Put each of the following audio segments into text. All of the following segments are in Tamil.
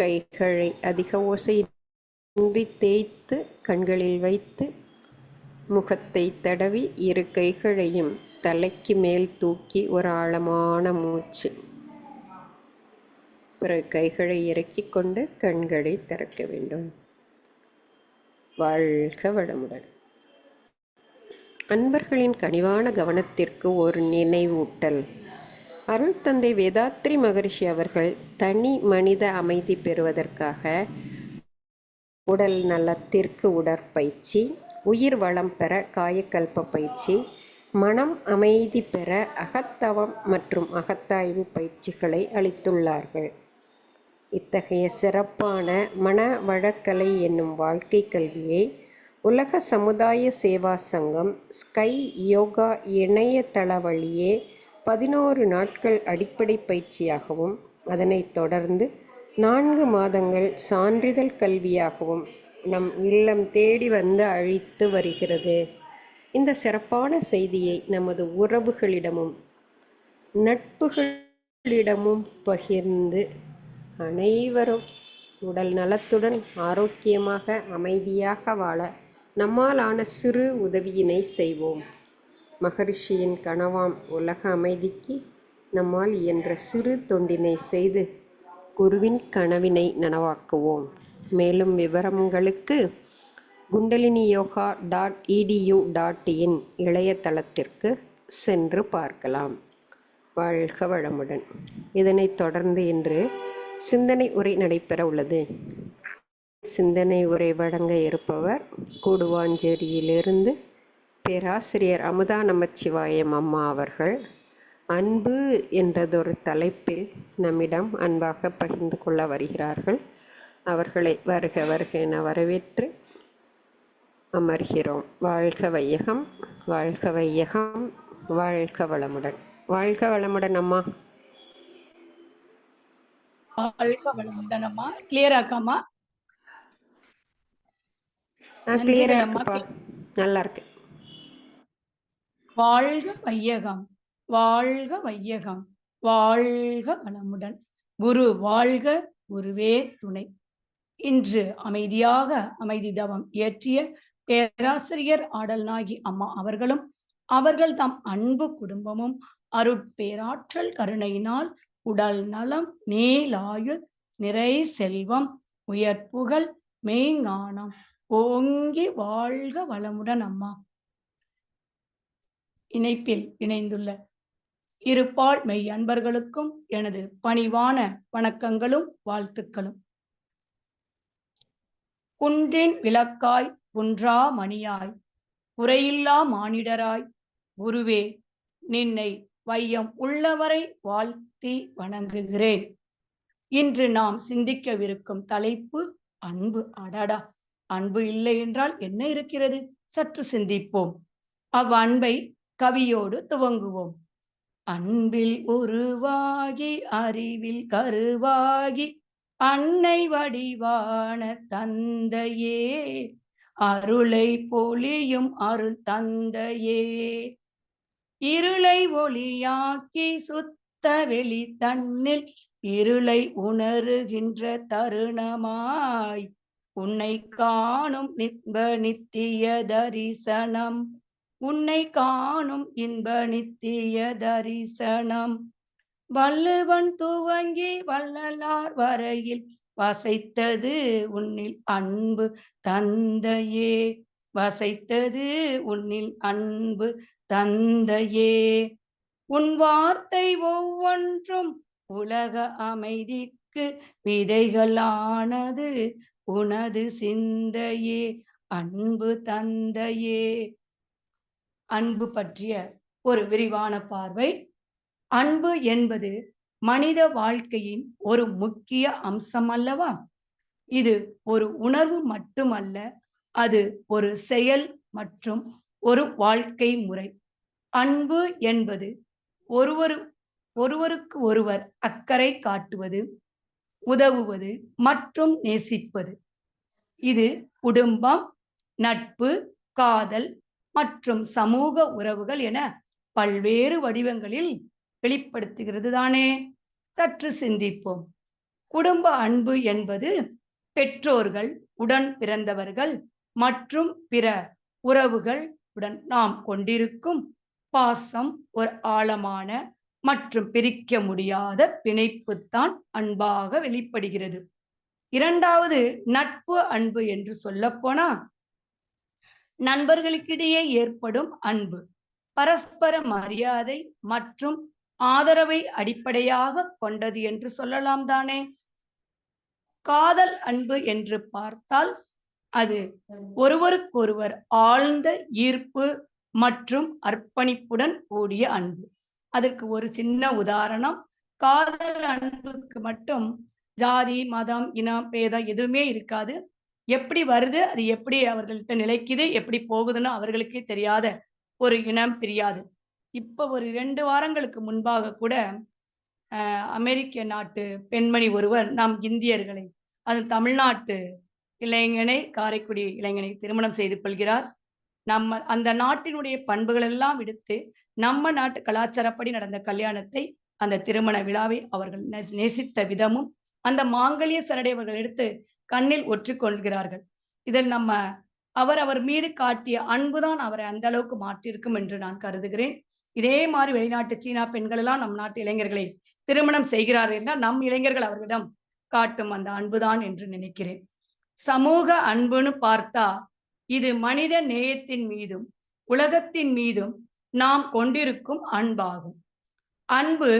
கைகளை அதிக ஓசையின்றி தேய்த்து கண்களில் வைத்து முகத்தை தடவி இரு கைகளையும் தலைக்கு மேல் தூக்கி ஒரு ஆழமான மூச்சு. பிறகு கைகளை இறக்கிக் கொண்டு கண்களை திறக்க வேண்டும். வாழ்க வளமுடன். அன்பர்களின் கனிவான கவனத்திற்கு ஒரு நினைவூட்டல். அருள் தந்தை வேதாத்ரி மகரிஷி அவர்கள் தனி மனித அமைதி பெறுவதற்காக உடல் நலத்திற்கு உடற்பயிற்சி, உயிர் வளம் பெற காயக்கல்ப பயிற்சி, மனம் அமைதி பெற அகத்தவம் மற்றும் அகத்தாய்வு பயிற்சிகளை அளித்துள்ளார்கள். இத்தகைய சிறப்பான மன வழக்கலை என்னும் வாழ்க்கை கல்வியை உலக சமுதாய சேவா சங்கம் ஸ்கை யோகா இணையதள வழியே 11 நாட்கள் அடிப்படை பயிற்சியாகவும் அதனைத் தொடர்ந்து 4 மாதங்கள் சான்றிதழ் கல்வியாகவும் நம் இல்லம் தேடி வந்து அளித்து வருகிறது. இந்த சிறப்பான செய்தியை நமது உறவுகளிடமும் நட்புகளிடமும் பகிர்ந்து அனைவரும் உடல் நலத்துடன் ஆரோக்கியமாக அமைதியாக வாழ நம்மாலான சிறு உதவியினை செய்வோம். மகரிஷியின் கனவாம் உலக அமைதிக்கு நம்மால் இயன்ற சிறு தொண்டினை செய்து குருவின் கனவினை நனவாக்குவோம். மேலும் விவரங்களுக்கு kundaliniyoga.edu.in இணையதளத்திற்கு சென்று பார்க்கலாம். வாழ்க வளமுடன். இதனைத் தொடர்ந்து இன்று சிந்தனை உரை நடைபெற உள்ளது. சிந்தனை உரை வழங்க இருப்பவர் கூடுவாஞ்சேரியிலிருந்து பேராசிரியர் அமுதா நமச்சிவாயம் அம்மா அவர்கள். அன்பு என்றதொரு தலைப்பில் நம்மிடம் அன்பாக பகிர்ந்து கொள்ள வருகிறார்கள். அவர்களை வருக வருக என வரவேற்று அமர்கிறோம். வாழ்க வையகம், வாழ்க வையகம், வாழ்க வளமுடன். வாழ்க வளமுடன் அம்மா. வாழ்க வளமுடன் அம்மா. கிளியரா இருக்காமா? கிளியரா இருக்குப்பா, நல்லா இருக்கு. வாழ்க வையகம், வாழ்க வையகம், வாழ்க வளமுடன். குரு வாழ்க, குருவே துணை. இன்று அமைதியாக அமைதி தவம் இயற்றிய பேராசிரியர் ஆடல்நாயகி அம்மா அவர்களும் அவர்கள் தம் அன்பு குடும்பமும் அருட்பேராற்றல் கருணையினால் உடல் நலம், நீலாயுள், நிறை செல்வம், உயர்ப்புகள், மெய்ஞானம் ஓங்கி வாழ்க வளமுடன் அம்மா. இணைப்பில் இணைந்துள்ள இருபால் மெய் அன்பர்களுக்கும் எனது பணிவான வணக்கங்களும் வாழ்த்துக்களும். குன்றின் விளக்காய், குன்றா மணியாய், குறையில்லா மானிடராய், குருவே நின்னை வையம் உள்ளவரை வாழ்த்தி வணங்குகிறேன். இன்று நாம் சிந்திக்கவிருக்கும் தலைப்பு அன்பு. அடடா, அன்பு இல்லை என்றால் என்ன இருக்கிறது? சற்று சிந்திப்போம். அவ்வன்பை கவியோடு துவங்குவோம். அன்பில் உருவாகி அறிவில் கருவாகி அன்னை வடிவான தந்தையே, அருளை பொழியும் அருள் தந்தையே, இருளை ஒளியாக்கி சுத்த வெளி தன்னில் இருளை உணருகின்ற தருணமாய் உன்னை காணும் இன்ப நித்திய தரிசனம், உன்னை காணும் இன்ப நித்திய தரிசனம். வள்ளுவன் துவங்கி வள்ளலார் வரையில் வசைத்தது உன்னில் அன்பு தந்தையே, வசைத்தது உன்னில் அன்பு தந்தையே. உன் வார்த்தை ஒவ்வொன்றும் உலக அமைதிக்கு விதைகளானது உனது சிந்தையே, அன்பு தந்தையே. அன்பு பற்றிய ஒரு விரிவான பார்வை. அன்பு என்பது மனித வாழ்க்கையின் ஒரு முக்கிய அம்சம் அல்லவா? இது ஒரு உணர்வு மட்டுமல்ல, அது ஒரு செயல் மற்றும் ஒரு வாழ்க்கை முறை. அன்பு என்பது ஒருவருக்கு ஒருவர் அக்கறை காட்டுவது, உதவுவது மற்றும் நேசிப்பது. இது குடும்பம், நட்பு, காதல் மற்றும் சமூக உறவுகள் என பல்வேறு வடிவங்களில் வெளிப்படுத்துகிறது தானே? சற்று சிந்திப்போம். குடும்ப அன்பு என்பது பெற்றோர்கள், உடன் பிறந்தவர்கள் மற்றும் பிற உறவுகள் உடன் நாம் கொண்டிருக்கும் பாசம், ஒரு ஆழமான மற்றும் பிரிக்க முடியாத பிணைப்புத்தான் அன்பாக வெளிப்படுகிறது. இரண்டாவது நட்பு அன்பு என்று சொல்லப்போனா நண்பர்களுக்கிடையே ஏற்படும் அன்பு பரஸ்பர மரியாதை மற்றும் ஆதரவை அடிப்படையாக கொண்டது என்று சொல்லலாம் தானே. காதல் அன்பு என்று பார்த்தால் அது ஒருவருக்கொருவர் ஆழ்ந்த ஈர்ப்பு மற்றும் அர்ப்பணிப்புடன் கூடிய அன்பு. அதற்கு ஒரு சின்ன உதாரணம், காதல் அன்புக்கு மட்டும் ஜாதி, மதம், இனம், பேதம் எதுவுமே இருக்காது. எப்படி வருது, அது எப்படி அவர்கள்ட்ட நிலைக்குது, எப்படி போகுதுன்னு அவர்களுக்கே தெரியாத ஒரு இனம் பிரியாது. இப்ப ஒரு 2 வாரங்களுக்கு முன்பாக கூட அமெரிக்க நாட்டு பெண்மணி ஒருவர் நம் இந்தியர்களை, அது தமிழ்நாட்டு இளைஞனை, காரைக்குடி இளைஞனை திருமணம் செய்து கொள்கிறார். நம்ம அந்த நாட்டினுடைய பண்புகள் எல்லாம் விடுத்து நம்ம நாட்டு கலாச்சாரப்படி நடந்த கல்யாணத்தை, அந்த திருமண விழாவை அவர்கள் நேசித்த விதமும், அந்த மாங்கல்ய சரடை அவர்கள் எடுத்து கண்ணில் ஒற்றிக்கொள்கிறார்கள். இதில் நம்ம அவர் மீது காட்டிய அன்புதான் அவரை அந்த அளவுக்கு மாற்றிருக்கும் என்று நான் கருதுகிறேன். இதே மாதிரி வெளிநாட்டு சீனா பெண்கள் எல்லாம் நம் நாட்டு இளைஞர்களை திருமணம் செய்கிறார்கள் என்றால் நம் இளைஞர்கள் அவர்களிடம் காட்டும் அந்த அன்புதான் என்று நினைக்கிறேன். சமூக அன்புன்னு பார்த்தா இது மனித நேயத்தின் மீதும் உலகத்தின் மீதும் நாம் கொண்டிருக்கும் அன்பாகும். அன்பு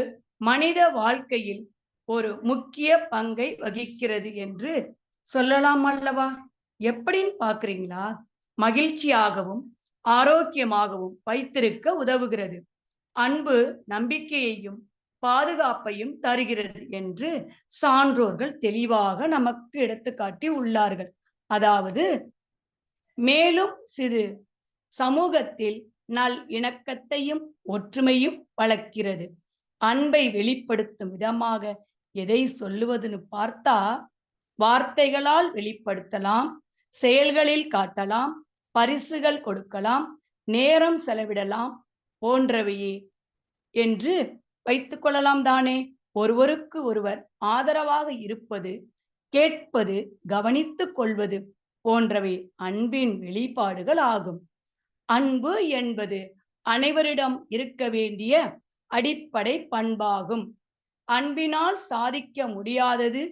மனித வாழ்க்கையில் ஒரு முக்கிய பங்கை வகிக்கிறது என்று சொல்லலாம் அல்லவா? எப்படின்னு பாக்குறீங்களா? மகிழ்ச்சியாகவும் ஆரோக்கியமாகவும் வைத்திருக்க உதவுகிறது. அன்பு நம்பிக்கையையும் பாதுகாப்பையும் தருகிறது என்று சான்றோர்கள் தெளிவாக நமக்கு எடுத்துக்காட்டி உள்ளார்கள். அதாவது மேலும் சிறு சமூகத்தில் நல் இணக்கத்தையும் ஒற்றுமையும் வளர்க்கிறது. அன்பை வெளிப்படுத்தும் விதமாக எதை சொல்லுவதுன்னு பார்த்தா, வார்த்தைகளால் வெளிப்படுத்தலாம், செயல்களில் காட்டலாம், பரிசுகள் கொடுக்கலாம், நேரம் செலவிடலாம் போன்றவையே என்று வைத்துக் கொள்ளலாம் தானே. ஒருவருக்கு ஒருவர் ஆதரவாக இருப்பது, கேட்பது, கவனித்துக் கொள்வது போன்றவை அன்பின் வெளிப்பாடுகள் ஆகும். அன்பு என்பது அனைவரிடம் இருக்க வேண்டிய அடிப்படை பண்பாகும். அன்பினால் சாதிக்க முடியாதது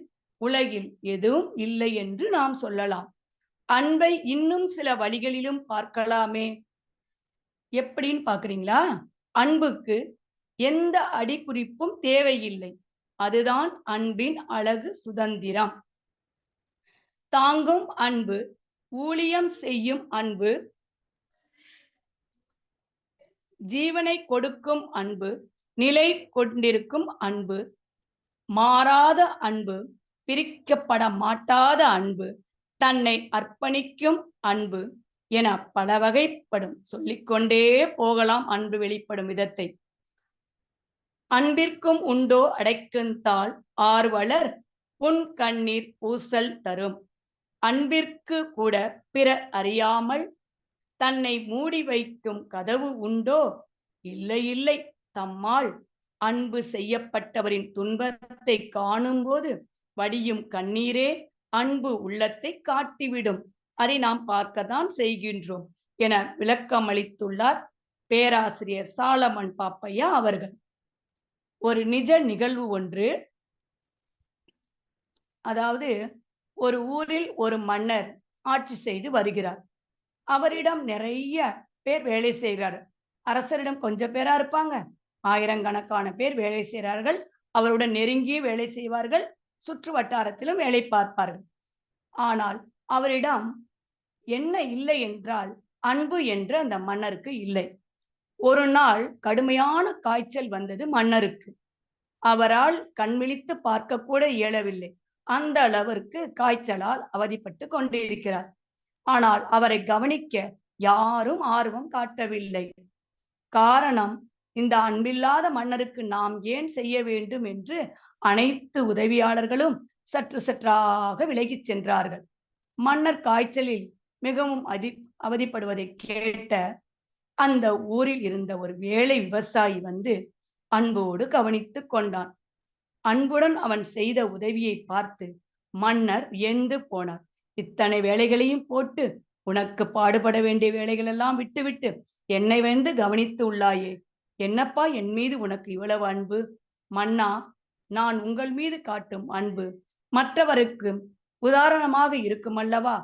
உலகில் எதுவும் இல்லை என்று நாம் சொல்லலாம். அன்பை இன்னும் சில வழிகளிலும் பார்க்கலாமே. எப்படின்னு பாக்குறீங்களா? அன்புக்கு எந்த அடிக்குறிப்பும் தேவையில்லை. அதுதான் அன்பின் அழகு, சுதந்திரம். தாங்கும் அன்பு, ஊழியம் செய்யும் அன்பு, ஜீவனை கொடுக்கும் அன்பு, நிலை கொண்டிருக்கும் அன்பு, மாறாத அன்பு, பிரிக்கப்பட மாட்டாத அன்பு, தன்னை அர்ப்பணிக்கும் அன்பு என பல வகைப்படும். சொல்லிக்கொண்டே போகலாம் அன்பு வெளிப்படும் விதத்தை. அன்பிற்கும் உண்டோ அடைக்குந்தாள் ஆர்வலர் புன் கண்ணீர் பூசல் தரும். அன்பிற்கு கூட பிறர் அறியாமல் தன்னை மூடி வைக்கும் கதவு உண்டோ? இல்லை இல்லை, தம்மால் அன்பு செய்யப்பட்டவரின் துன்பத்தை காணும் போது வடியும் கண்ணீரே அன்பு உள்ளத்தை காட்டிவிடும். அதை நாம் பார்க்கத்தான் செய்கின்றோம் என விளக்கம் அளித்துள்ளார் பேராசிரியர் சாலமன் பாப்பையா அவர்கள். ஒரு நிஜ நிகழ்வு ஒன்று. அதாவது ஒரு ஊரில் ஒரு மன்னர் ஆட்சி செய்து வருகிறார். அவரிடம் நிறைய பேர் வேலை செய்கிறார். அரசரிடம் கொஞ்சம் பேரா இருப்பாங்க, ஆயிரக்கணக்கான பேர் வேலை செய்கிறார்கள். அவருடன் நெருங்கி வேலை செய்வார்கள், சுற்று வட்டாரத்திலும் வேலை பார்ப்பார்கள். ஆனால் அவரிடம் என்ன இல்லை என்றால் அன்பு என்று அந்த மன்னருக்கு இல்லை. ஒரு நாள் கடுமையான காய்ச்சல் வந்தது மன்னருக்கு. அவரால் கண்விழித்து பார்க்க கூட இயலவில்லை. அந்த அளவிற்கு காய்ச்சலால் அவதிப்பட்டு கொண்டிருக்கிறார். ஆனால் அவரை கவனிக்க யாரும் ஆர்வம் காட்டவில்லை. காரணம், இந்த அன்பில்லாத மன்னருக்கு நாம் ஏன் செய்ய வேண்டும் என்று அனைத்து உதவியாளர்களும் சற்று சற்றாக விலகிச் சென்றார்கள். மன்னர் காய்ச்சலில் மிகவும் அவதிப்படுவதை கேட்ட அந்த ஊரில் இருந்த ஒரு ஏழை விவசாயி வந்து அன்போடு கவனித்துக் கொண்டான். அன்புடன் அவன் செய்த உதவியை பார்த்து மன்னர் வியந்து போனார். இத்தனை வேலைகளையும் போட்டு உனக்கு பாடுபட வேண்டிய வேலைகள் எல்லாம் விட்டுவிட்டு என்னை வந்து கவனித்து உள்ளாயே, என்னப்பா என் மீது உனக்கு இவ்வளவு அன்பு? மன்னா, நான் உங்கள் மீது காட்டும் அன்பு மற்றவருக்கு உதாரணமாக இருக்கும் அல்லவா?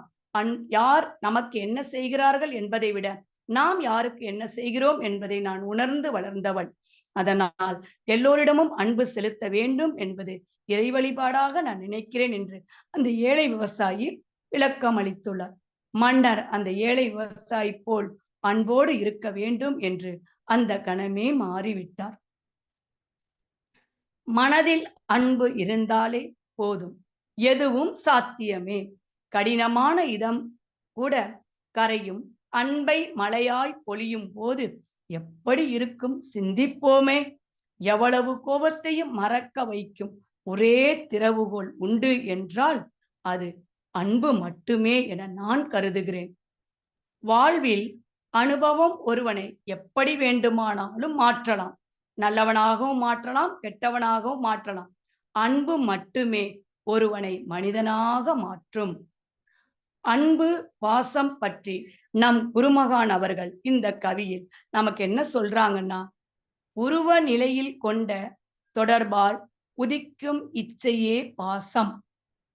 யார் நமக்கு என்ன செய்கிறார்கள் என்பதை விட நாம் யாருக்கு என்ன செய்கிறோம் என்பதை நான் உணர்ந்து வளர்ந்தவள். அதனால் எல்லோரிடமும் அன்பு செலுத்த வேண்டும் என்பது இறை வழிபாடாக நான் நினைக்கிறேன் என்று அந்த ஏழை விவசாயி விளக்கம் அளித்துள்ளார். மன்னர் அந்த ஏழை விவசாயி போல் அன்போடு இருக்க வேண்டும் என்று அந்த கணமே மாறிவிட்டார். மனதில் அன்பு இருந்தாலே போதும், எதுவும் சாத்தியமே. கடினமான இதம் கூட கரையும். அன்பை மழையாய் பொழியும் போது எப்படி இருக்கும் சிந்திப்போமே. எவ்வளவு கோபத்தையும் மறக்க வைக்கும் ஒரே திறவுகோல் உண்டு என்றால் அது அன்பு மட்டுமே என நான் கருதுகிறேன். வாழ்வில் அனுபவம் ஒருவனை எப்படி வேண்டுமானாலும் மாற்றலாம். நல்லவனாகவும் மாற்றலாம், கெட்டவனாகவும் மாற்றலாம். அன்பு மட்டுமே ஒருவனை மனிதனாக மாற்றும். அன்பு பாசம் பற்றி நம் குருமகான் அவர்கள் இந்த கவியில் நமக்கு என்ன சொல்றாங்கன்னா, உருவ நிலையில் கொண்ட தொடர்பால் உதிக்கும் இச்சையே பாசம்.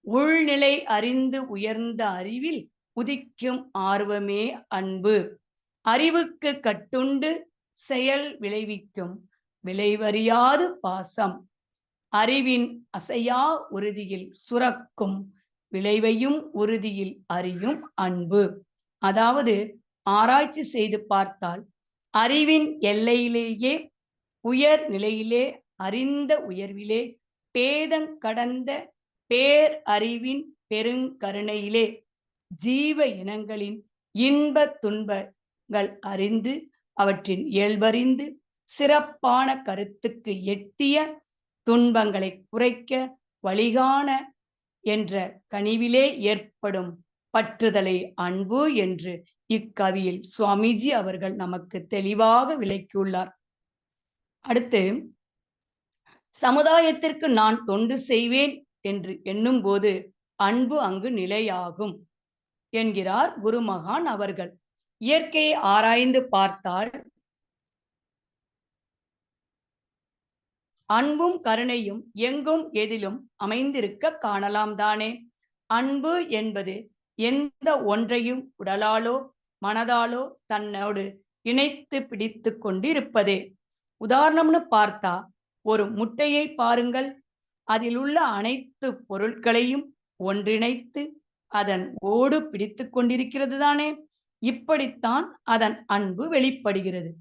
உள்நிலை அறிந்து உயர்ந்த அறிவில் உதிக்கும் ஆர்வமே அன்பு. அறிவுக்கு கட்டுண்டு செயல் விளைவிக்கும் விளைவறியாது பாசம். அறிவின் அசையா உறுதியில் சுரக்கும் விளைவையும் உறுதியில் அறியும் அன்பு. அதாவது ஆராய்ச்சி செய்து பார்த்தால் அறிவின் எல்லையிலேயே உயர் நிலையிலே அறிந்த உயர்விலே பேதங் கடந்த பேர் அறிவின் பெருங்கருணையிலே ஜீவ இனங்களின் இன்ப துன்பங்கள் அறிந்து அவற்றின் இயல்பறிந்து சிறப்பான கருத்துக்கு எட்டிய துன்பங்களை குறைக்க வழிகாண என்ற கனிவிலே ஏற்படும் பற்றுதலை அன்பு என்று இக்கவியில் சுவாமிஜி அவர்கள் நமக்கு தெளிவாக விளக்கியுள்ளார். அடுத்து, சமுதாயத்திற்கு நான் தொண்டு செய்வேன் என்று எண்ணும் போது அன்பு அங்கு நிலையாகும் என்கிறார் குருமகான் அவர்கள். இயற்கையை ஆராய்ந்து பார்த்தால் அன்பும் கருணையும் எங்கும் எதிலும் அமைந்திருக்க காணலாம் தானே. அன்பு என்பது எந்த ஒன்றையும் உடலாலோ மனதாலோ தன்னோடு இணைத்து பிடித்து கொண்டிருப்பதே. உதாரணம்னு பார்த்தா ஒரு முட்டையை பாருங்கள். அதில் உள்ள அனைத்து பொருட்களையும் ஒன்றிணைத்து அதன் ஓடு பிடித்து கொண்டிருக்கிறது தானே. இப்படித்தான் அதன் அன்பு வெளிப்படுகிறது.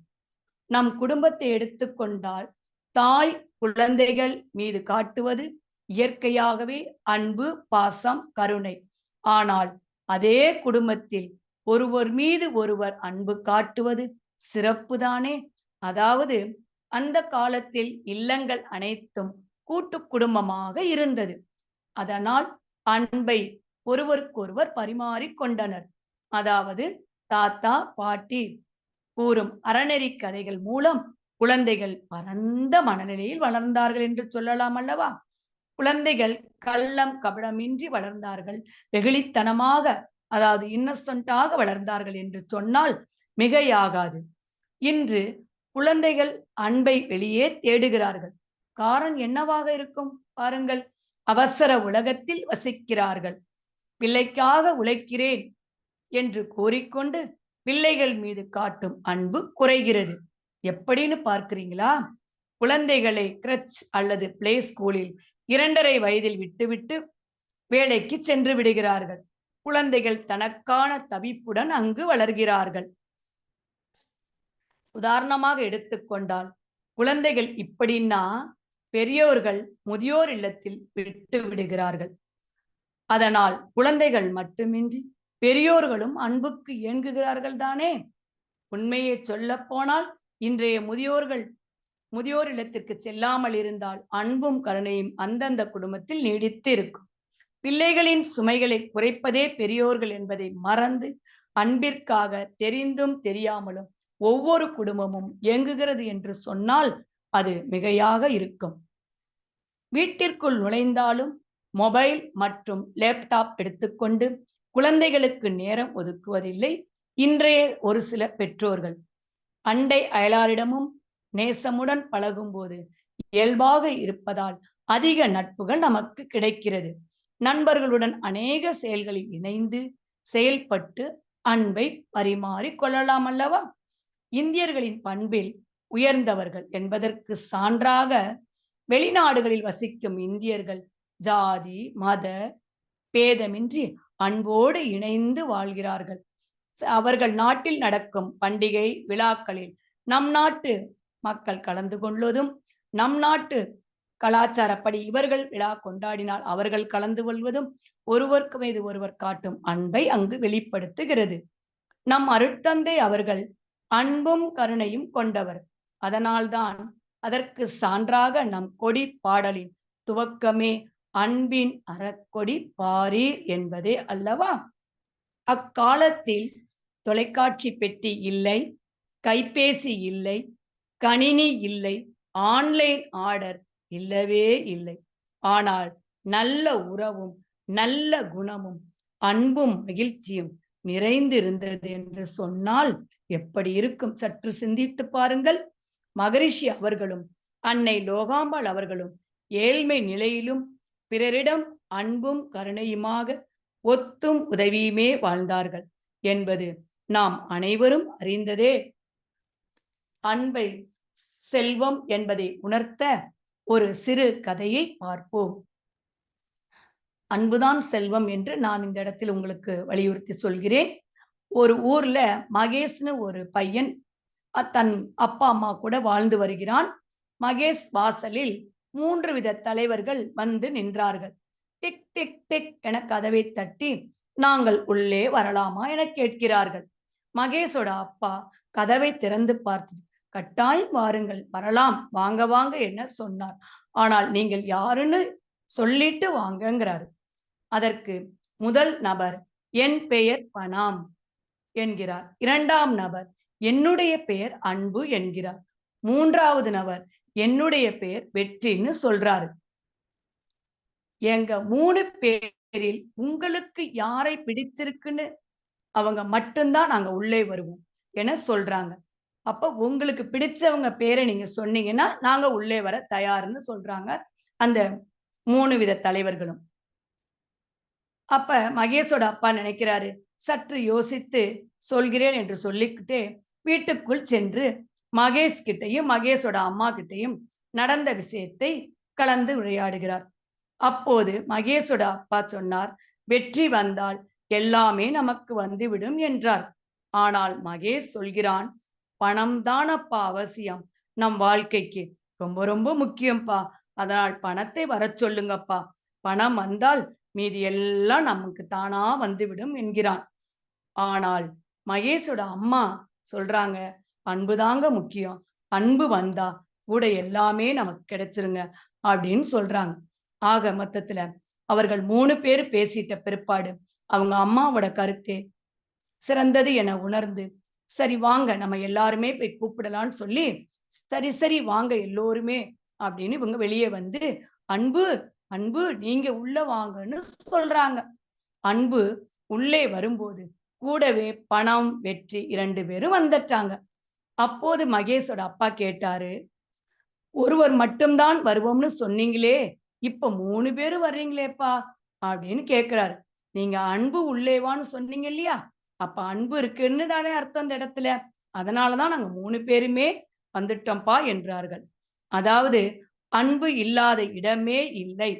நம் குடும்பத்தை எடுத்துக்கொண்டால் தாய் குழந்தைகள் மீது காட்டுவது இயற்கையாகவே அன்பு, பாசம், கருணை. ஆனால் அதே குடும்பத்தில் ஒருவர் மீது ஒருவர் அன்பு காட்டுவது சிறப்புதானே. அதாவது அந்த காலத்தில் இல்லங்கள் அனைத்தும் கூட்டு குடும்பமாக இருந்தது. அதனால் அன்பை ஒருவருக்கொருவர் பரிமாறிக்கொண்டனர். அதாவது தாத்தா பாட்டி கூறும் அறநெறி கதைகள் மூலம் குழந்தைகள் பரந்த மனநிலையில் வளர்ந்தார்கள் என்று சொல்லலாம் அல்லவா. குழந்தைகள் கள்ளம் கபடமின்றி வளர்ந்தார்கள், வெகுளித்தனமாக, அதாவது இன்னசென்ட்டாக வளர்ந்தார்கள் என்று சொன்னால் மிகையாகாது. இன்று குழந்தைகள் அன்பை வெளியே தேடுகிறார்கள். காரணம் என்னவாக இருக்கும் பாருங்கள். அவசர உலகத்தில் வசிக்கிறார்கள். பிள்ளைக்காக உழைக்கிறேன் என்று கூறிக்கொண்டு பிள்ளைகள் மீது காட்டும் அன்பு குறைகிறது. எப்படின்னு பார்க்கிறீங்களா? குழந்தைகளை கிரச் அல்லது பிளே ஸ்கூலில் 2.5 வயதில் விட்டுவிட்டு வேலைக்கு சென்று விடுகிறார்கள். குழந்தைகள் தனக்கான தவிப்புடன் அங்கு வளர்கிறார்கள். உதாரணமாக எடுத்துக்கொண்டால் குழந்தைகள் இப்படின்னா பெரியோர்கள் முதியோர் இல்லத்தில் விட்டு விடுகிறார்கள். அதனால் குழந்தைகள் மட்டுமின்றி பெரியோர்களும் அன்புக்கு ஏங்குகிறார்கள் தானே. உண்மையை சொல்ல போனால் இன்றைய முதியோர் இல்லத்திற்கு செல்லாமல் இருந்தால் அன்பும் கருணையும் அந்தந்த குடும்பத்தில் நீடித்து இருக்கும். பிள்ளைகளின் சுமைகளை குறைப்பதே பெரியோர்கள் என்பதை மறந்து அன்பிற்காக தெரிந்தும் தெரியாமலும் ஒவ்வொரு குடும்பமும் இயங்குகிறது என்று சொன்னால் அது மிகையாக இருக்கும். வீட்டிற்குள் நுழைந்தாலும் மொபைல் மற்றும் லேப்டாப் எடுத்துக்கொண்டு குழந்தைகளுக்கு நேரம் ஒதுக்குவதில்லை இன்றைய ஒரு சில பெற்றோர்கள். அண்டை அயலாரிடமும் நேசமுடன் பழகும்போது இயல்பாக இருப்பதால் அதிக நட்புகள் நமக்கு கிடைக்கிறது. நண்பர்களுடன் அநேக செயல்களில் இணைந்து செயல்பட்டு அன்பை பரிமாறிக் கொள்ளலாம் அல்லவா? இந்தியர்களின் பண்பில் உயர்ந்தவர்கள் என்பதற்கு சான்றாக வெளிநாடுகளில் வசிக்கும் இந்தியர்கள் ஜாதி மத பேதமின்றி அன்போடு இணைந்து வாழ்கிறார்கள். அவர்கள் நாட்டில் நடக்கும் பண்டிகை விழாக்களில் நம் நாட்டு மக்கள் கலந்து கொள்வதும், நம் நாட்டு கலாச்சாரப்படி இவர்கள் விழா கொண்டாடினால் அவர்கள் கலந்து கொள்வதும் ஒருவருக்கு மீது ஒருவர் காட்டும் அன்பை அங்கு வெளிப்படுத்துகிறது. நம் அருட்தந்தை அவர்கள் அன்பும் கருணையும் கொண்டவர். அதனால்தான் அதற்கு சான்றாக நம் கொடி பாடலின் துவக்கமே அன்பின் அறக்கொடி பாரீர் என்பதே அல்லவா? அக்காலத்தில் தொலைக்காட்சி பெட்டி இல்லை, கைபேசி இல்லை, கணினி இல்லை, ஆன்லைன் ஆர்டர் இல்லவே இல்லை. ஆனால் நல்ல உறவும் நல்ல குணமும் அன்பும் மகிழ்ச்சியும் நிறைந்திருந்தது என்று சொன்னால் எப்படி இருக்கும்? சற்று சிந்தித்து பாருங்கள். மகரிஷி அவர்களும் அன்னை லோகாம்பாள் அவர்களும் ஏழ்மை நிலையிலும் பிறரிடம் அன்பும் கருணையுமாக ஒத்தும் உதவியுமே வாழ்ந்தார்கள் என்பது நாம் அனைவரும் அறிந்ததே. அன்பை செல்வம் என்பதை உணர்த்த ஒரு சிறு கதையை பார்ப்போம். அன்புதான் செல்வம் என்று நான் இந்த இடத்தில் உங்களுக்கு வலியுறுத்தி சொல்கிறேன். ஒரு ஊர்ல மகேஷ்னு ஒரு பையன் தன் அப்பா அம்மா கூட வாழ்ந்து வருகிறான். மகேஷ் வாசலில் 3 வித தலைவர்கள் வந்து நின்றார்கள். டிக் டிக் டிக் என கதவை தட்டி நாங்கள் உள்ளே வரலாமா என கேட்கிறார்கள். மகேஷோட அப்பா கதவை திறந்து பார்த்து கட்டாயம் வாருங்கள், வரலாம், வாங்க வாங்க என்ன சொன்னார். ஆனால் நீங்கள் யாருன்னு சொல்லிட்டு வாங்கங்கிறாரு. அதற்கு முதல் நபர் என் பெயர் பணம் என்கிறார். 2ஆம் நபர் என்னுடைய பெயர் அன்பு என்கிறார். 3ஆவது நபர் என்னுடைய பெயர் வெற்றின்னு சொல்றாரு. எங்க 3 பேரில் உங்களுக்கு யாரை பிடிச்சிருக்குன்னு அவங்க மட்டும்தான் நாங்க உள்ளே வருவோம் என சொல்றாங்க. அப்ப உங்களுக்கு பிடிச்சவங்க பேரை நீங்க சொன்னீங்கன்னா நாங்க உள்ளே வர தயார்னு சொல்றாங்க அந்த 3 வித தலைவர்களும். அப்ப மகேஷோட அப்பா நினைக்கிறாரு, சற்று யோசித்து சொல்கிறேன் என்று சொல்லிக்கிட்டு வீட்டுக்குள் சென்று மகேஷ் கிட்டையும் மகேஷோட அம்மா கிட்டையும் நடந்த விஷயத்தை கலந்து உரையாடுகிறார். அப்போது மகேஷோட அப்பா சொன்னார், வெற்றி வந்தால் எல்லாமே நமக்கு வந்துவிடும் என்றார். ஆனால் மகேஷ் சொல்கிறான், பணம் தானப்பா அவசியம், நம் வாழ்க்கைக்கு ரொம்ப ரொம்ப முக்கியம்ப்பா, அதனால் பணத்தை வர சொல்லுங்கப்பா, பணம் வந்தால் மீதி எல்லாம் நமக்கு தானா வந்துவிடும் என்கிறான். ஆனால் மகேஷோட அம்மா சொல்றாங்க, அன்புதாங்க முக்கியம், அன்பு வந்தா கூட எல்லாமே நமக்கு கிடைச்சிருங்க அப்படின்னு சொல்றாங்க. ஆக மொத்தத்துல அவர்கள் 3 பேர் பேசிட்ட பிற்பாடு அவங்க அம்மாவோட கருத்தே சிறந்தது என உணர்ந்து, சரி வாங்க நம்ம எல்லாருமே போய் கூப்பிடலான்னு சொல்லி, சரி சரி வாங்க எல்லோருமே அப்படின்னு இவங்க வெளியே வந்து, அன்பு அன்பு நீங்க உள்ள வாங்கன்னு சொல்றாங்க. அன்பு உள்ளே வரும்போது கூடவே பணம் வெற்றி 2 பேரும் வந்துட்டாங்க. அப்போது மகேஷோட அப்பா கேட்டாரு, ஒருவர் மட்டும்தான் வருவோம்னு சொன்னீங்களே, இப்ப 3 பேரும் வர்றீங்களேப்பா அப்படின்னு கேட்கிறாரு. நீங்க அன்பு உள்ளேவான்னு சொன்னீங்க இல்லையா, அப்ப அன்பு இருக்குன்னு தானே அர்த்தம் அந்த இடத்துல, அதனாலதான் நாங்க 3 பேருமே வந்துட்டோம்ப்பா என்றார்கள். அதாவது அன்பு இல்லாத இடமே இல்லை,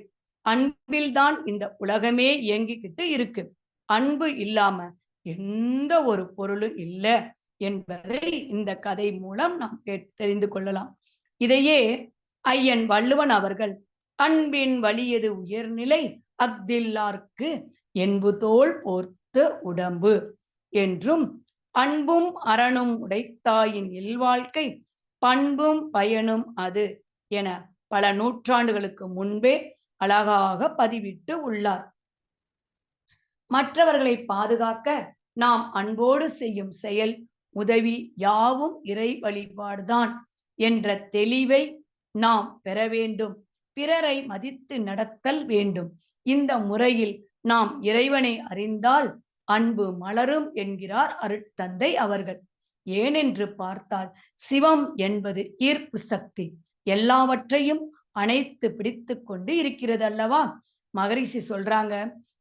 அன்பில்தான் இந்த உலகமே இயங்கிக்கிட்டு இருக்கு, அன்பு இல்லாம எந்த ஒரு பொருளும் இல்லை என்பதை இந்த கதை மூலம் நாம் தெரிந்து கொள்ளலாம். இதையே ஐயன் வள்ளுவன் அவர்கள் அன்பின் வலியது உயர்நிலை அஃதில்லார்க்கு என்பு தோள் போர்த்த உடம்பு என்றும், அன்பும் அறனும் உடைத்தாயின் இல்வாழ்க்கை பண்பும் பயனும் அது என பல நூற்றாண்டுகளுக்கு முன்பே அழகாக பதிவிட்டு உள்ளார். மற்றவர்களை பாதுகாக்க நாம் அன்போடு செய்யும் செயல் உதவி யாவும் இறை வழிபாடுதான் என்ற தெளிவை நாம் பெற வேண்டும். பிறரை மதித்து நடத்தல் வேண்டும். இந்த முறையில் நாம் இறைவனை அறிந்தால் அன்பு மலரும் என்கிறார் அருட்தந்தை அவர்கள். ஏனென்று பார்த்தால் சிவம் என்பது ஈர்ப்பு சக்தி, எல்லாவற்றையும் அணைத்து பிடித்து கொண்டு இருக்கிறது அல்லவா. மகரிஷி சொல்றாங்க,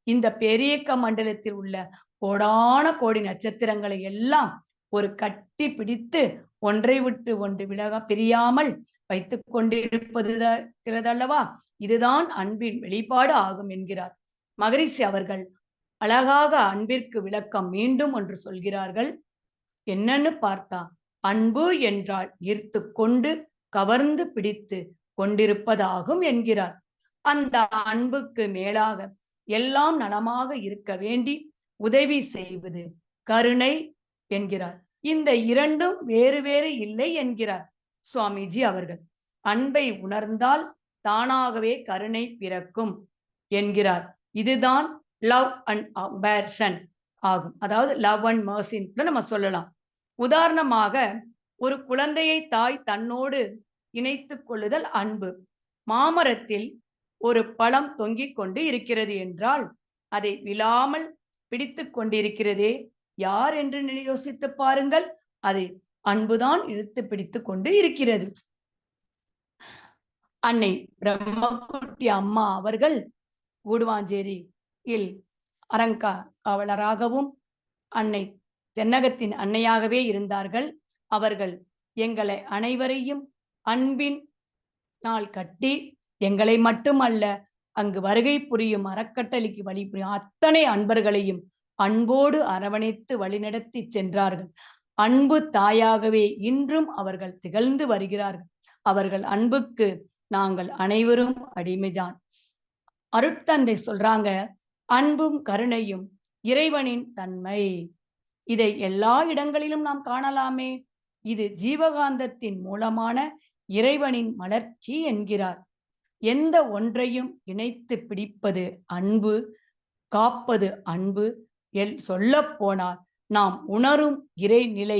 இந்த பேரியக்க மண்டலத்தில் உள்ள கோடான கோடி நட்சத்திரங்களை எல்லாம் ஒரு கட்டி பிடித்து ஒன்றை விட்டு ஒன்று விலக பிரியாமல் வைத்துக் கொண்டிருப்பது அல்லவா, இதுதான் அன்பின் வெளிப்பாடு ஆகும் என்கிறார் மகரிஷி அவர்கள். அழகாக அன்பிற்கு விளக்கம் மீண்டும் ஒன்று சொல்கிறார்கள். என்னன்னு பார்த்தா, அன்பு என்றால் ஈர்த்து கொண்டு கவர்ந்து பிடித்து கொண்டிருப்பதாகும் என்கிறார். அந்த அன்புக்கு மேலாக எல்லாம் நலமாக இருக்க வேண்டி உதவி செய்வது கருணை என்கிறார். இந்த இரண்டும் வேறு வேறு இல்லை என்கிறார் சுவாமிஜி அவர்கள். அன்பை உணர்ந்தால் தானாகவே கருணை பிறக்கும் என்கிறார். இதுதான் லவ் அண்ட் கம்பேஷன் ஆகும். அதாவது லவ் அண்ட் மர்சின்னு நம்ம சொல்லலாம். உதாரணமாக, ஒரு குழந்தையை தாய் தன்னோடு இணைத்துக் கொள்ளுதல் அன்பு. மாமரத்தில் ஒரு பழம் தொங்கிக் கொண்டு இருக்கிறது என்றால் அதை விழாமல் பிடித்து கொண்டிருக்கிறதே யார் என்று யோசித்து பாருங்கள். அது அன்புதான் இழுத்து பிடித்து கொண்டு இருக்கிறது. அன்னை பிரம்மகுட்டி அம்மா அவர்கள் கூடுவாஞ்சேரியில் காவலராகவும் அன்னை தென்னகத்தின் அன்னையாகவே இருந்தார்கள். அவர்கள் எங்களை அனைவரையும் அன்பின் நாள் கட்டி எங்களை மட்டுமல்ல, அங்கு வருகை புரியும் அறக்கட்டளைக்கு வழிபுரியும் அத்தனை அன்பர்களையும் அன்போடு அரவணைத்து வழிநடத்தி சென்றார்கள். அன்பு தாயாகவே இன்றும் அவர்கள் திகழ்ந்து வருகிறார்கள். அவர்கள் அன்புக்கு நாங்கள் அனைவரும் அடிமைதான். அருட்தந்தை சொல்றாங்க, அன்பும் கருணையும் இறைவனின் தன்மை. இதை எல்லா இடங்களிலும் நாம் காணலாமே. இது ஜீவகாந்தத்தின் மூலமான இறைவனின் மலர்ச்சி என்கிறார். எந்த ஒன்றையும் இணைத்து பிடிப்பது அன்பு, காப்பது அன்பு. சொல்ல போனால் நாம் உணரும் இறைநிலை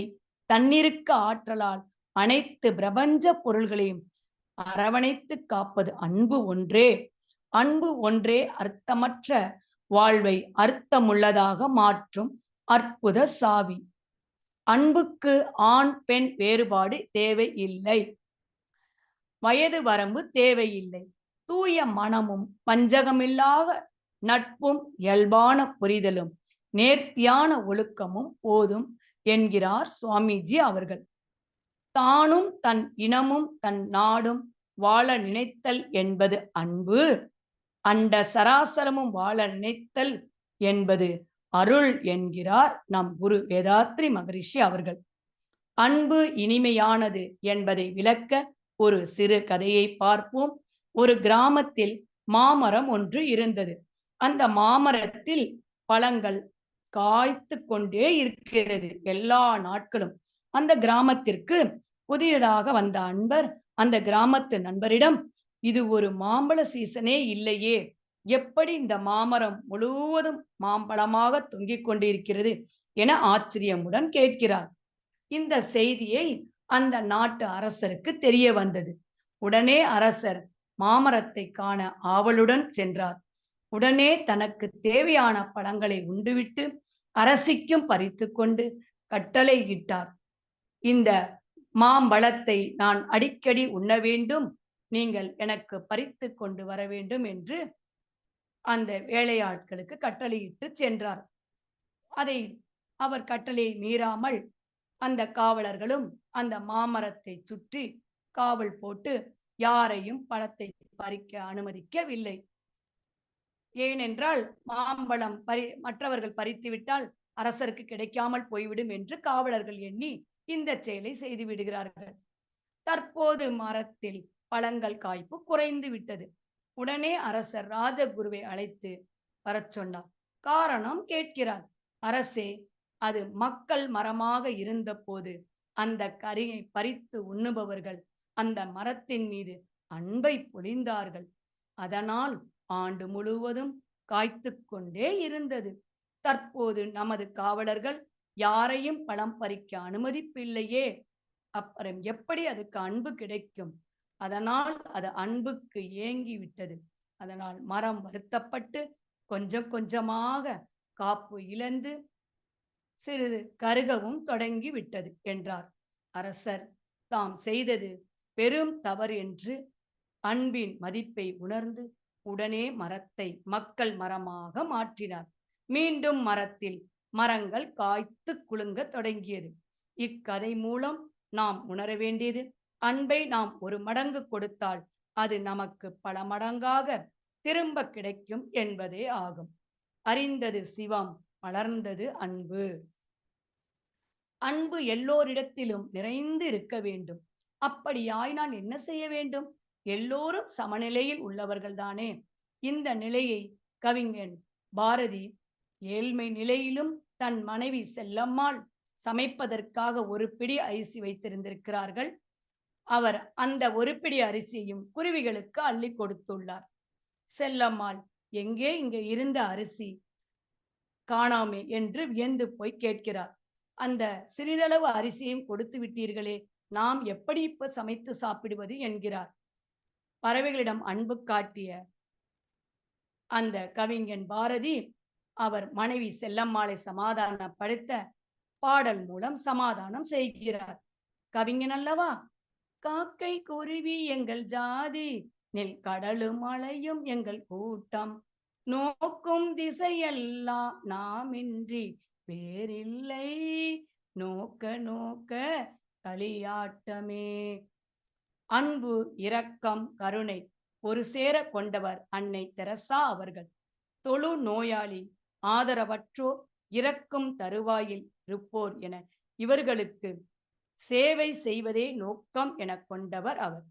தன்னிருக்க ஆற்றலால் அனைத்து பிரபஞ்ச பொருள்களையும் அரவணைத்து காப்பது அன்பு ஒன்றே. அன்பு ஒன்றே அர்த்தமற்ற வாழ்வை அர்த்தமுள்ளதாக மாற்றும் அற்புத சாவி. அன்புக்கு ஆண் பெண் வேறுபாடு தேவையில்லை, வயது வரம்பு தேவையில்லை. தூய மனமும் வஞ்சகமில்லாத நட்பும் இயல்பான புரிதலும் நேர்த்தியான ஒழுக்கமும் போதும் என்கிறார் சுவாமிஜி அவர்கள். தானும் தன் இனமும் தன் நாடும் வாழ நினைத்தல் என்பது அன்பு. அண்ட சராசரமும் வாழ நினைத்தல் என்பது அருள் என்கிறார் நம் குரு வேதாத்ரி மகரிஷி அவர்கள். அன்பு இனிமையானது என்பதை விளக்க ஒரு சிறு கதையை பார்ப்போம். ஒரு கிராமத்தில் மாமரம் ஒன்று இருந்தது. அந்த மாமரத்தில் பழங்கள் காய்த்து கொண்டே இருக்கிறது எல்லா நாட்களும். அந்த கிராமத்திற்கு புதியதாக வந்த அன்பர் அந்த கிராமத்து நண்பரிடம், இது ஒரு மாம்பழ சீசனே இல்லையே, எப்படி இந்த மாமரம் முழுவதும் மாம்பழமாக தொங்கிக் கொண்டிருக்கிறது என ஆச்சரியமுடன் கேட்கிறார். இந்த செய்தியை அந்த நாட்டு அரசருக்கு தெரிய வந்தது. உடனே அரசர் மாமரத்தை காண ஆவலுடன் சென்றார். உடனே தனக்கு தேவையான பழங்களை உண்டுவிட்டு அரசிக்கும் பறித்து கொண்டு கட்டளையிட்டார், இந்த மாம்பழத்தை நான் அடிக்கடி உண்ண வேண்டும், நீங்கள் எனக்கு பறித்து கொண்டு வர வேண்டும் என்று அந்த வேலையாட்களுக்கு கட்டளையிட்டு சென்றார். அதை அவர் கட்டளையை மீறாமல் அந்த காவலர்களும் அந்த மாமரத்தை சுற்றி காவல் போட்டு யாரையும் பழத்தை பறிக்க அனுமதிக்கவில்லை. ஏனென்றால் மாம்பழம் மற்றவர்கள் பறித்து விட்டால் அரசருக்கு கிடைக்காமல் போய்விடும் என்று காவலர்கள் எண்ணி இந்த செயலை செய்து விடுகிறார்கள். தற்போது மரத்தில் பழங்கள் காய்ப்பு குறைந்து விட்டது. உடனே அரசர் ராஜகுருவை அழைத்து வரச் சொன்னார். காரணம் கேட்கிறார். அரசே, அது மக்கள் மரமாக இருந்த போது அந்த கரியை பறித்து உண்ணுபவர்கள் அந்த மரத்தின் மீது அன்பை பொழிந்தார்கள். அதனால் ஆண்டு முழுவதும் காய்த்து கொண்டே இருந்தது. தற்போது நமது காவலர்கள் யாரையும் பழம் பறிக்க அனுமதிப்பில்லையே, அப்புறம் எப்படி அதுக்கு அன்பு கிடைக்கும்? அதனால் அது அன்புக்கு ஏங்கி விட்டது. அதனால் மரம் வருத்தப்பட்டு கொஞ்சம் கொஞ்சமாக காப்பு இழந்து சிறிது கருகவும் தொடங்கி விட்டது என்றார். அரசர் தாம் செய்தது பெரும் தவறு என்று அன்பின் மதிப்பை உணர்ந்து உடனே மரத்தை மக்கள் மரமாக மாற்றினார். மீண்டும் மரத்தில் மரங்கள் காய்த்து குலுங்க தொடங்கியது. இக்கதை மூலம் நாம் உணர வேண்டியது, அன்பை நாம் ஒரு மடங்கு கொடுத்தால் அது நமக்கு பல மடங்காக திரும்ப கிடைக்கும் என்பதே ஆகும். அறிந்தது சிவம், வளர்ந்தது அன்பு. அன்பு எல்லோரிடத்திலும் நிறைந்து இருக்க வேண்டும். அப்படியாய் நான் என்ன செய்ய வேண்டும்? எல்லோரும் சமநிலையில் உள்ளவர்கள்தானே. இந்த நிலையை கவிஞன் பாரதி ஏழ்மை நிலையிலும் தன் மனைவி செல்லம்மாள் சமைப்பதற்காக ஒரு பிடி அரிசி வைத்திருந்திருக்கிறார்கள். அவர் அந்த ஒரு பிடி அரிசியையும் குருவிகளுக்கு அள்ளி கொடுத்துள்ளார். செல்லம்மாள், எங்கே இங்கே இருந்த அரிசி காணாமே என்று வியந்து போய் கேட்கிறார். அந்த சிறிதளவு அரிசியையும் கொடுத்து விட்டீர்களே, நாம் எப்படி இப்ப சமைத்து சாப்பிடுவது என்கிறார். பறவைகளிடம் அன்பு காட்டிய அந்த கவிஞன் பாரதி அவர் மனைவி செல்லம்மாளை சமாதானப்படுத்த பாடல் மூலம் சமாதானம் செய்கிறார். கவிஞன் அல்லவா? காக்கை குருவி எங்கள் ஜாதி, நெல் கடலும் மலையும் எங்கள் கூட்டம், நோக்கும் திசையெல்லாம் நாமின்றி வேறில்லை, நோக்க நோக்க களியாட்டமே. அன்பு, இரக்கம், கருணை ஒரு சேர கொண்டவர் அன்னை தெரசா அவர்கள். தொழு நோயாளி, ஆதரவற்றோர், இறக்கும் தருவாயில் இருப்போர் என இவர்களுக்கு சேவை செய்வதே நோக்கம் என கொண்டவர் அவர்.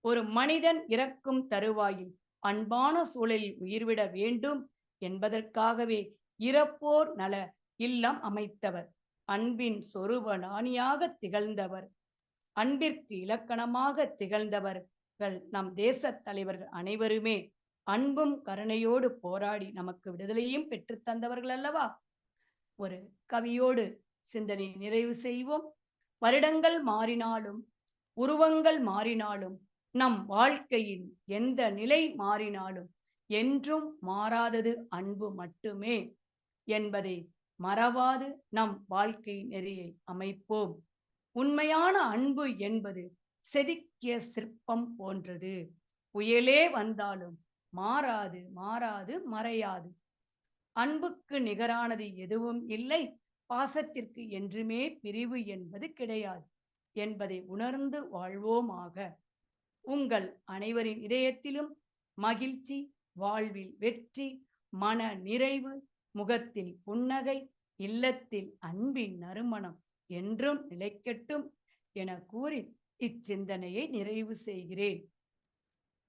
ஒரு மனிதன் இறக்கும் தருவாயில் அன்பான சூழலில் உயிர்விட வேண்டும் என்பதற்காகவே இறப்போர் நல இல்லம் அமைத்தவர். அன்பின் சொரூப ஞானியாக திகழ்ந்தவர், அன்பிற்கு இலக்கணமாக திகழ்ந்தவர்கள் நம் தேச தலைவர்கள் அனைவருமே அன்பும் கருணையோடு போராடி நமக்கு விடுதலையும் பெற்று தந்தவர்கள் அல்லவா? ஒரு கவியோடு சிந்தனை நிறைவு செய்வோம். வருடங்கள் மாறினாலும், உருவங்கள் மாறினாலும், நம் வாழ்க்கையின் எந்த நிலை மாறினாலும் என்றும் மாறாதது அன்பு மட்டுமே என்பதை மறவாது நம் வாழ்க்கை நெறியை அமைப்போம். உண்மையான அன்பு என்பது செதுக்கிய சிற்பம் போன்றது. புயலே வந்தாலும் மாறாது, மாறாது, மறையாது. அன்புக்கு நிகரானது எதுவும் இல்லை. பாசத்திற்கு என்றுமே பிரிவு என்பது கிடையாது என்பதை உணர்ந்து வாழ்வோமாக. உங்கள் அனைவரின் இதயத்திலும் மகிழ்ச்சி, வாழ்வில் வெற்றி, மன நிறைவு, முகத்தில் புன்னகை, இல்லத்தில் அன்பின் நறுமணம் என்றும் நிலைக்கட்டும் என கூறி இச்சிந்தனையை நிறைவு செய்கிறேன்.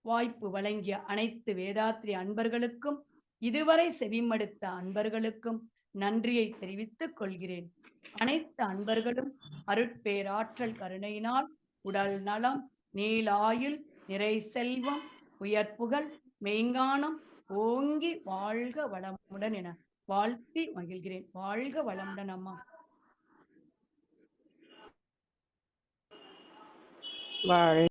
வாய்ப்பு வழங்கிய அனைத்து வேதாத்ரி அன்பர்களுக்கும், இதுவரை செவிமடுத்த அன்பர்களுக்கும் நன்றியை தெரிவித்துக் கொள்கிறேன். அனைத்து அன்பர்களும் அருட்பேராற்றல் கருணையினால் உடல் நலம், நீலாயுள், நிறை செல்வம், உயர்ப்புகள், மெய்ஞானம் ஓங்கி வாழ்க வளமுடன் என வாழ்த்தி மகிழ்கிறேன். வாழ்க வளமுடன் அம்மா. வாழ்